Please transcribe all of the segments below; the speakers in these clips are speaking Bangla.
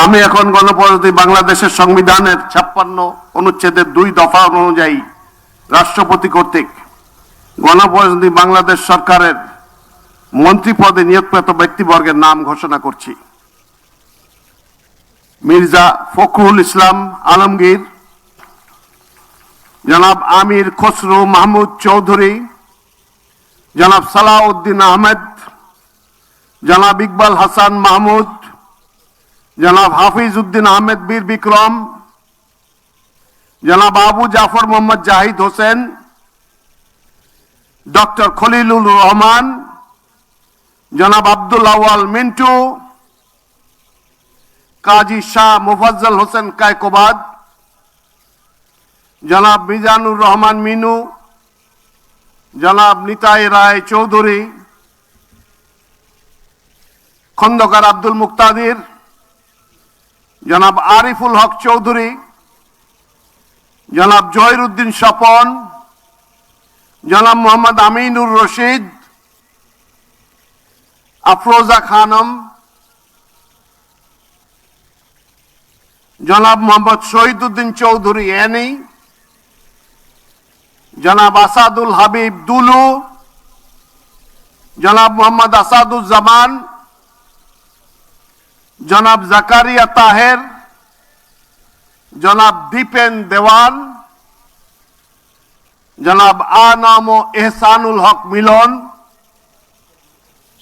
আমি এখন গণপ্রজাতন্ত্রী বাংলাদেশের সংবিধানের 56 অনুচ্ছেদের 2 দফা অনুযায়ী রাষ্ট্রপতি কর্তৃক গণপ্রজাতন্ত্রী বাংলাদেশ সরকারের মন্ত্রী পদে নিয়োগপ্রাপ্ত ব্যক্তিবর্গের নাম ঘোষণা করছি। মির্জা ফখরুল ইসলাম আলমগীর, জনাব আমির খসরু মাহমুদ চৌধুরী, জনাব সালাউদ্দিন আহমেদ, জনাব ইকবাল হাসান মাহমুদ, জনাব হাফিজ উদ্দিন আহমেদ বীর বিক্রম, জনাব আবু জাফর মোহাম্মদ জাহিদ হোসেন, ডক্টর খলিলুর রহমান, জনাব আব্দুল আওয়াল মিন্টু, কাজী শাহ মুফাজ্জল হোসেন কায়কোবাদ, জনাব মিজানুর রহমান মিনু, জনাব নিতাই রায় চৌধুরী, খন্দকার আব্দুল মুক্তাদির, জনাব আরিফুল হক চৌধুরী, জনাব জহিরুদ্দিন স্বপন, জনাব মোহাম্মদ আমিনুর রশিদ, আফরোজা খানম, জনাব মোহাম্মদ শহীদুদ্দিন চৌধুরী এনি, জনাব আসাদুল হাবিব দুলু, জনাব মোহাম্মদ আসাদুজ্জামান, জনাব জাকারিয়া তাহের, জনাব দীপেন দেওয়ান, জনাব আনাম এহসানুল হক মিলন,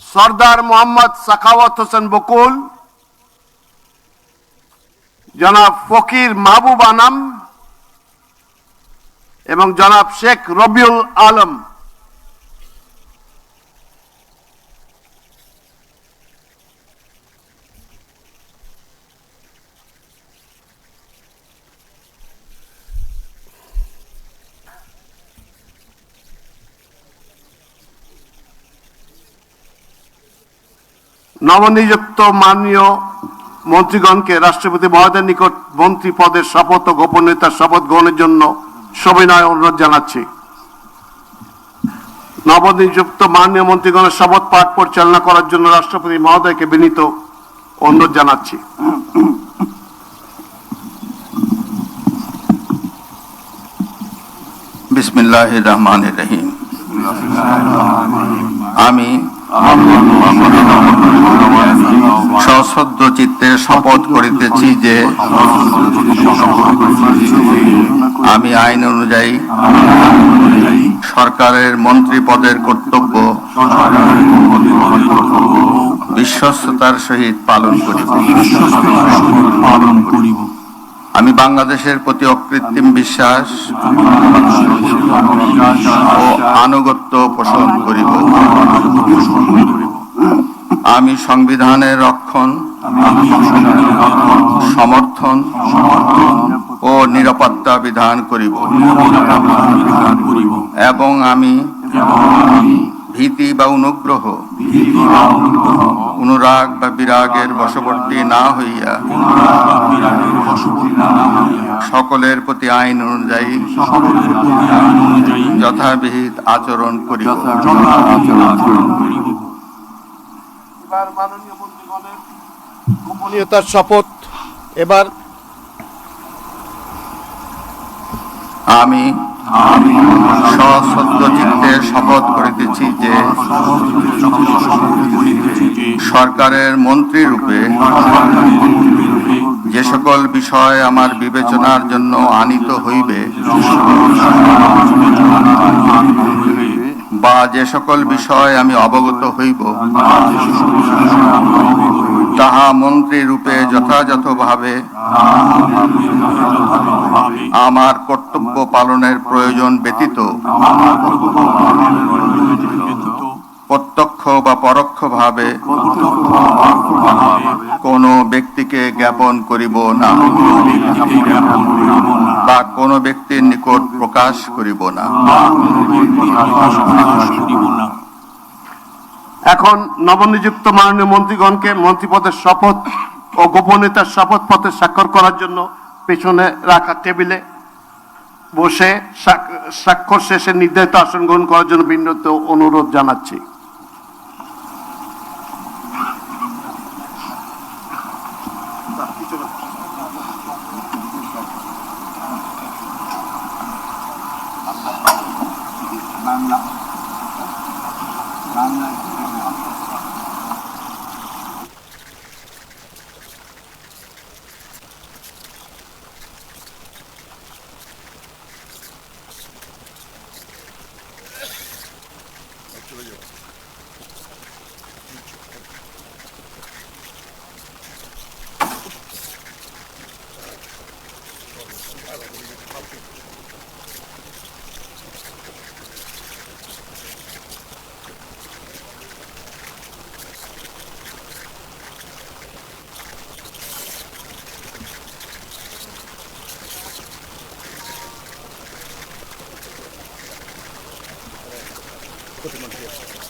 সরদার মোহাম্মদ সাখাওয়াত হোসেন বকুল, জনাব ফকির মাহবুব আনাম এবং জনাব শেখ রবিউল আলম। নবনিযুক্ত মাননীয় মন্ত্রীগণকে রাষ্ট্রপতি মহোদয়ের নিকট মন্ত্রী পদের শপথ ও গোপনীয়তার শপথ গ্রহণের জন্য সবিনয় অনুরোধ জানাচ্ছি। নবনিযুক্ত মাননীয় মন্ত্রীগণের শপথ পাঠ পরিচালনা করার জন্য রাষ্ট্রপতি মহোদয়কে বিনীত অনুরোধ জানাচ্ছি। বিসমিল্লাহির রহমানির রহিম। আমি সশ্রদ্ধ চিত্তে শপথ করিতেছি যে আমি আইন অনুযায়ী সরকারের মন্ত্রী পদের কর্তব্য বিশ্বস্ততার সহিত পালন করিব। আমি বাংলাদেশের প্রতি অকৃত্রিম বিশ্বাস ও আনুগত্য পোষণ করিব। আমি সংবিধানের রক্ষণ, সমর্থন ও নিরাপত্তা বিধান করিব এবং আমি ভীতি বা অনুগ্রহ, অনুরাগ বা বিরাগের বশবর্তী না হইয়া সকলের প্রতি আইন অনুযায়ী যথাবিহিত আচরণ করিব। এবার মাননীয় মন্ত্রীগণের গোপনীয়তার শপথ। এবার আমি সশ্রদ্ধ চিত্তে শপথ করিতেছি যে সরকারের মন্ত্রী রূপে যে সকল বিষয় আমার বিবেচনার জন্য আনিত হইবে বা যে সকল বিষয় আমি অবগত হইব তাহা মন্ত্রী রূপে যথাযথভাবে আমার কর্তব্য পালনের প্রয়োজন ব্যতীত প্রত্যক্ষ বা পরোক্ষভাবে কোনো ব্যক্তিকে জ্ঞাপন করিব না বা কোনো ব্যক্তির নিকট প্রকাশ করিব না। এখন নবনিযুক্ত মাননীয় মন্ত্রীগণকে মন্ত্রীপদের শপথ ও গোপনীয়তার শপথ পত্রে স্বাক্ষর করার জন্য পেছনে রাখা টেবিলে বসে স্বাক্ষর শেষে নির্ধারিত আসন গ্রহণ করার জন্য বিনীত অনুরোধ জানাচ্ছি। বাংলা বাংলা প্রতিমন্ত্রী